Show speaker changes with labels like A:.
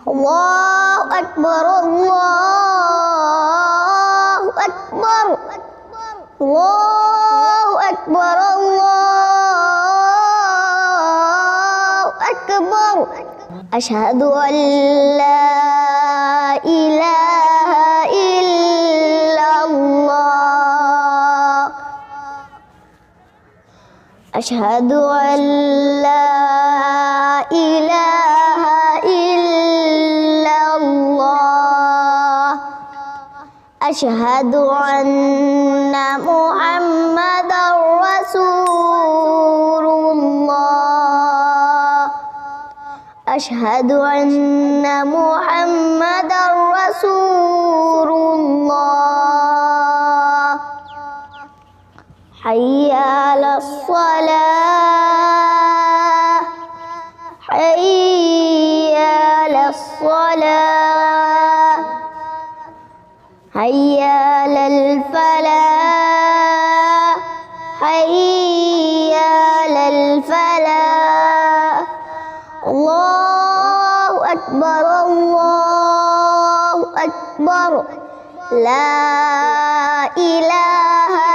A: الله أكبر الله أكبر الله أكبر الله أكبر أشهد أن لا إله إلا الله أشهد أن لا إله إلا الله أشهد أن محمدا رسول الله أشهد أن محمدا رسول الله حي على الصلاة حي على الصلاة حي على الفلاح حي على الفلاح الله أكبر الله أكبر لا إله